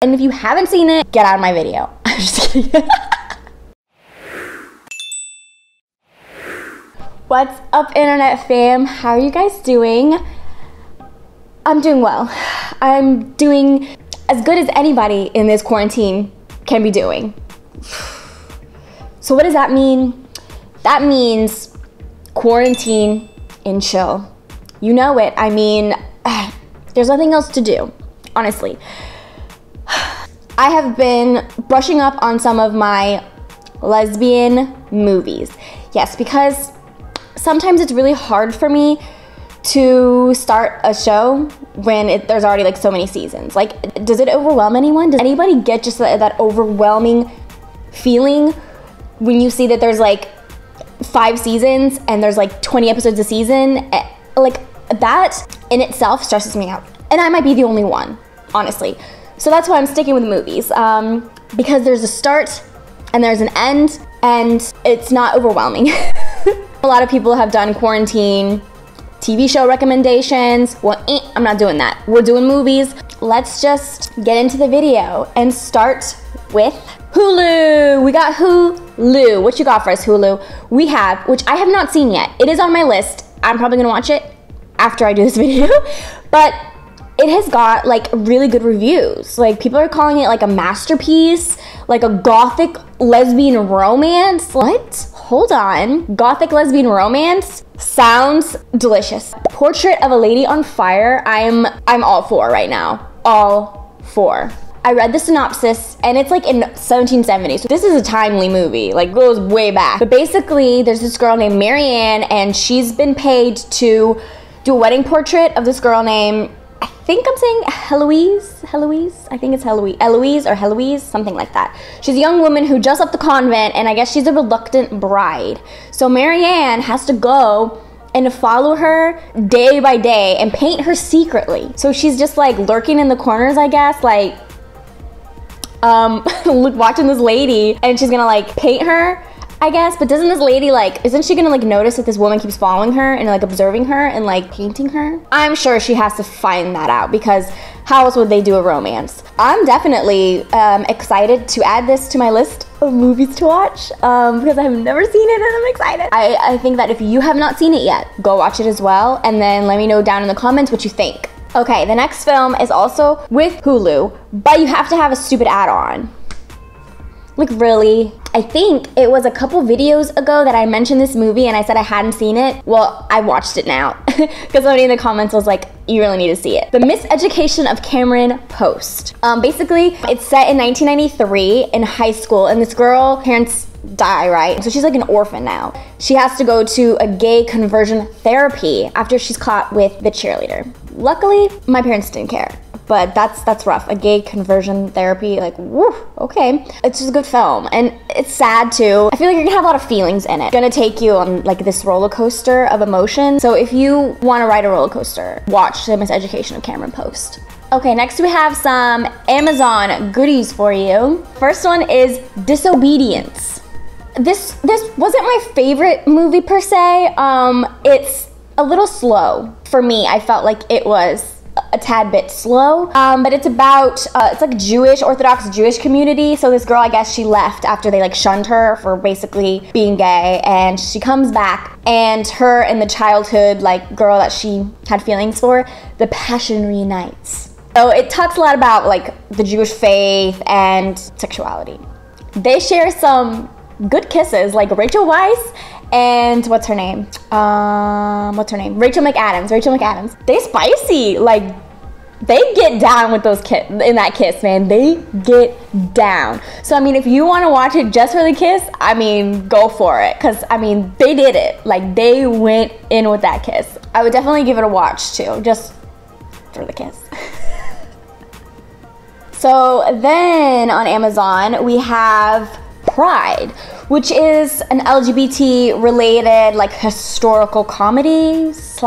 And if you haven't seen it, get out of my video. I'm just kidding. What's up, internet fam? How are you guys doing? I'm doing well. I'm doing as good as anybody in this quarantine can be doing. So what does that mean? That means quarantine and chill. You know it. I mean, there's nothing else to do, honestly. I have been brushing up on some of my lesbian movies. Yes, because sometimes it's really hard for me to start a show when there's already like so many seasons. Like, does it overwhelm anyone? Does anybody get just that overwhelming feeling when you see that there's like 5 seasons and there's like 20 episodes a season? Like, that in itself stresses me out. And I might be the only one, honestly. So that's why I'm sticking with movies, because there's a start and there's an end and it's not overwhelming. A lot of people have done quarantine TV show recommendations. Well, I'm not doing that. We're doing movies. Let's just get into the video and start with Hulu. We got Hulu. What you got for us, Hulu? We have, which I have not seen yet. It is on my list. I'm probably gonna watch it after I do this video, but it has got like really good reviews. Like, people are calling it like a masterpiece, like a gothic lesbian romance. What? Hold on. Gothic lesbian romance sounds delicious. Portrait of a Lady on Fire. I'm all for right now. All for. I read the synopsis and it's like in 1770s. So this is a timely movie, like goes way back. But basically there's this girl named Marianne and she's been paid to do a wedding portrait of this girl named, I think I'm saying Heloise. I think it's Heloise, something like that. She's a young woman who just left the convent, and I guess she's a reluctant bride. So Marianne has to go and follow her day by day and paint her secretly. So she's just like lurking in the corners, I guess, like watching this lady, and she's gonna like paint her, I guess. But doesn't this lady like, isn't she gonna like notice that this woman keeps following her and like observing her and like painting her? I'm sure she has to find that out, because how else would they do a romance? I'm definitely excited to add this to my list of movies to watch, because I've never seen it and I'm excited. I think that if you have not seen it yet, go watch it as well, and then let me know down in the comments what you think. Okay, the next film is also with Hulu, but you have to have a stupid add-on. Like, really? I think it was a couple videos ago that I mentioned this movie and I said I hadn't seen it. Well, I watched it now, because somebody in the comments was like, you really need to see it. The Miseducation of Cameron Post. Basically, it's set in 1993 in high school, and this girl, parents die, right? So she's like an orphan now. She has to go to a gay conversion therapy after she's caught with the cheerleader. Luckily, my parents didn't care. But that's rough. A gay conversion therapy, like, woo, okay. It's just a good film, and it's sad too. I feel like you're gonna have a lot of feelings in it. It's gonna take you on like this roller coaster of emotion. So if you wanna ride a roller coaster, watch The Miseducation of Cameron Post. Okay, next we have some Amazon goodies for you. First one is Disobedience. This wasn't my favorite movie per se. It's a little slow for me. I felt like it was a tad bit slow, but it's about it's like Jewish, Orthodox Jewish community. So this girl, I guess she left after they like shunned her for basically being gay, and she comes back, and her and the childhood like girl that she had feelings for, the passion reunites. So it talks a lot about like the Jewish faith and sexuality. They share some good kisses, like Rachel Weisz and what's her name? Rachel McAdams. They spicy. Like, they get down with those in that kiss, man. They get down. So I mean, if you want to watch it just for the kiss, I mean, go for it, because I mean, they did it. Like, they went in with that kiss. I would definitely give it a watch too, just for the kiss. So then on Amazon we have Pride, which is an LGBT related like historical comedy /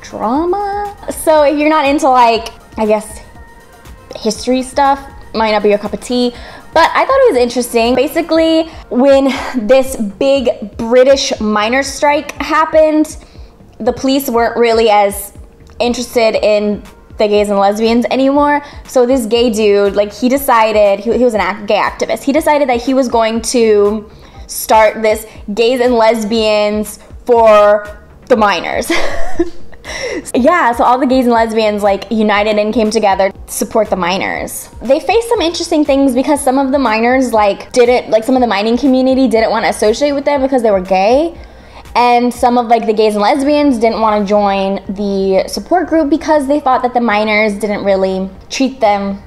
drama. So if you're not into like, I guess, history stuff, might not be your cup of tea, but I thought it was interesting. Basically, when this big British miners' strike happened, the police weren't really as interested in the gays and lesbians anymore. So this gay dude, like, he decided, he was a gay activist. He decided that he was going to start this gays and lesbians for the minors. Yeah, so all the gays and lesbians like united and came together to support the miners. They faced some interesting things because some of the miners some of the mining community didn't want to associate with them because they were gay. And some of like the gays and lesbians didn't want to join the support group because they thought that the miners didn't really treat them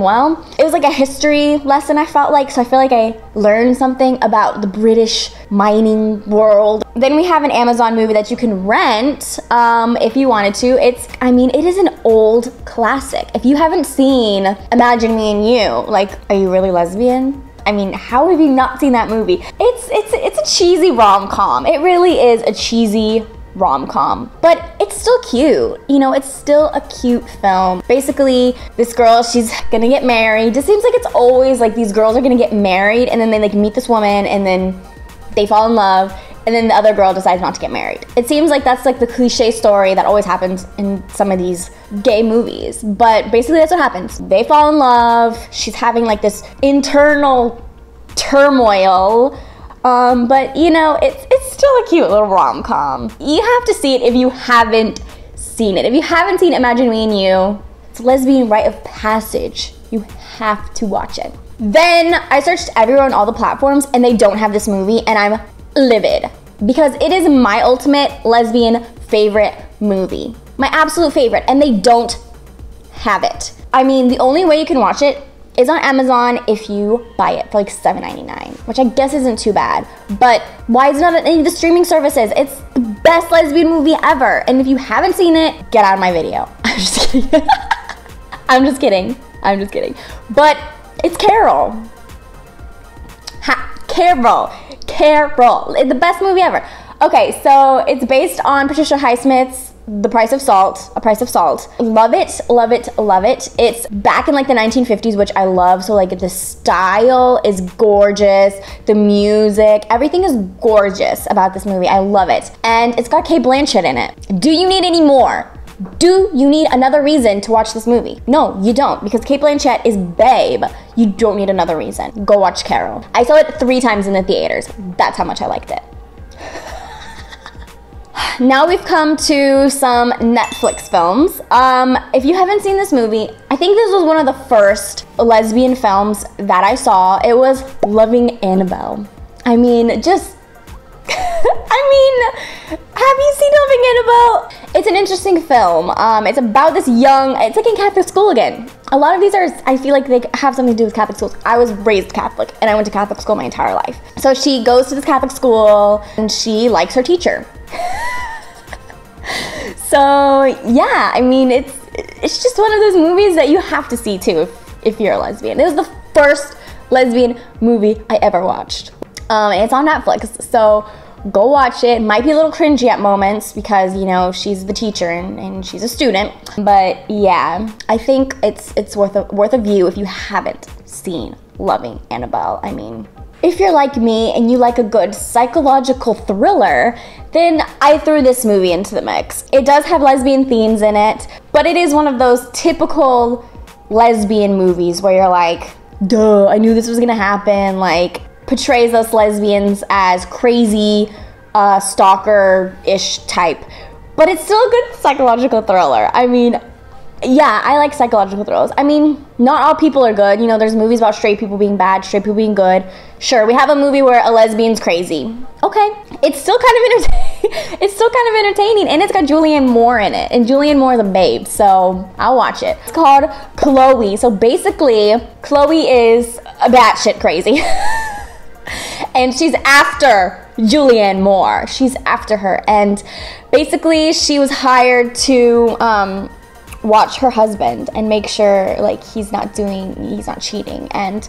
well. It was like a history lesson, I felt like, so I feel like I learned something about the British mining world. Then we have an Amazon movie that you can rent if you wanted to. It is an old classic. If you haven't seen Imagine Me and You, like, are you really lesbian? I mean, how have you not seen that movie? It's a cheesy rom-com. It really is a cheesy rom-com, but it's still cute. You know, it's still a cute film. Basically, this girl, she's gonna get married. It seems like it's always like these girls are gonna get married and then they like meet this woman and then they fall in love and then the other girl decides not to get married. It seems like that's like the cliche story that always happens in some of these gay movies, but basically that's what happens. They fall in love. She's having like this internal turmoil. But you know, it's still a cute little rom-com. You have to see it if you haven't seen it. If you haven't seen Imagine Me and You, it's a lesbian rite of passage. You have to watch it. Then I searched everywhere on all the platforms and they don't have this movie and I'm livid because it is my ultimate lesbian favorite movie. My absolute favorite, and they don't have it. I mean, the only way you can watch it is on Amazon if you buy it for like $7.99, which I guess isn't too bad. But why is it not on any of the streaming services? It's the best lesbian movie ever. And if you haven't seen it, get out of my video. I'm just kidding. I'm just kidding. I'm just kidding. But it's Carol. Carol. It's the best movie ever. Okay, so it's based on Patricia Highsmith's A Price of Salt. Love it, love it, love it. It's back in like the 1950s, which I love. So like the style is gorgeous. The music, everything is gorgeous about this movie. I love it. And it's got Cate Blanchett in it. Do you need any more? Do you need another reason to watch this movie? No, you don't, because Cate Blanchett is babe. You don't need another reason. Go watch Carol. I saw it 3 times in the theaters. That's how much I liked it. Now we've come to some Netflix films. If you haven't seen this movie, I think this was one of the first lesbian films that I saw. It was Loving Annabelle. I mean, have you seen Loving Annabelle? It's an interesting film. It's about this it's like in Catholic school again. A lot of these I feel like they have something to do with Catholic schools. I was raised Catholic and I went to Catholic school my entire life. So she goes to this Catholic school and she likes her teacher. So yeah, I mean, it's just one of those movies that you have to see too if you're a lesbian. It was the first lesbian movie I ever watched. It's on Netflix, so go watch it. It might be a little cringy at moments because, you know, she's the teacher and she's a student. But yeah, I think it's worth a view if you haven't seen Loving Annabelle. I mean, if you're like me and you like a good psychological thriller, then I threw this movie into the mix. It does have lesbian themes in it, but it is one of those typical lesbian movies where you're like, duh, I knew this was gonna happen. Like, portrays us lesbians as crazy, stalker-ish type. But it's still a good psychological thriller. I mean, yeah, I like psychological thrillers. I mean, not all people are good. You know, there's movies about straight people being bad, straight people being good. Sure, we have a movie where a lesbian's crazy. Okay, it's still kind of entertaining, and it's got Julianne Moore in it, and Julianne Moore is a babe, so I'll watch it. It's called Chloe. So basically, Chloe is a batshit crazy, and she's after Julianne Moore. She's after her, and basically, she was hired to watch her husband and make sure like he's not cheating, and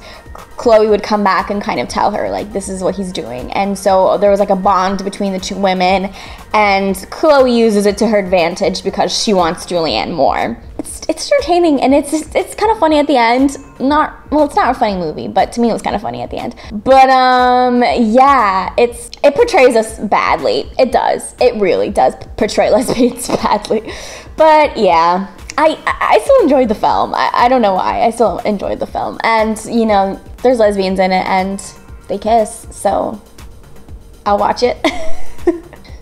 Chloe would come back and kind of tell her like this is what he's doing. And so there was like a bond between the two women, and Chloe uses it to her advantage because she wants Julianne Moore. It's entertaining, and it's kind of funny at the end. It's not a funny movie, but to me it was kind of funny at the end. But yeah, it portrays us badly. It really does portray lesbians badly. But yeah, I still enjoyed the film. I don't know why. I still enjoyed the film. And, you know, there's lesbians in it and they kiss, so I'll watch it.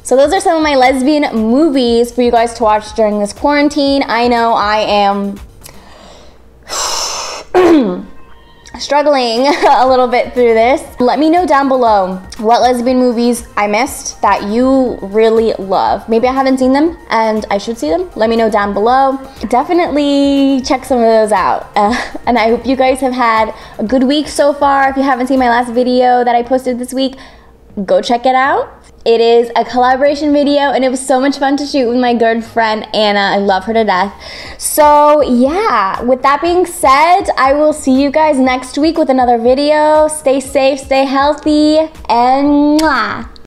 So those are some of my lesbian movies for you guys to watch during this quarantine. I know I am struggling a little bit through this. Let me know down below what lesbian movies I missed that you really love. Maybe I haven't seen them and I should see them. Let me know down below. Definitely check some of those out. And I hope you guys have had a good week so far. If you haven't seen my last video that I posted this week, go check it out. It is a collaboration video and it was so much fun to shoot with my good friend Anna. I love her to death. So yeah, with that being said, I will see you guys next week with another video. Stay safe, stay healthy, and mwah.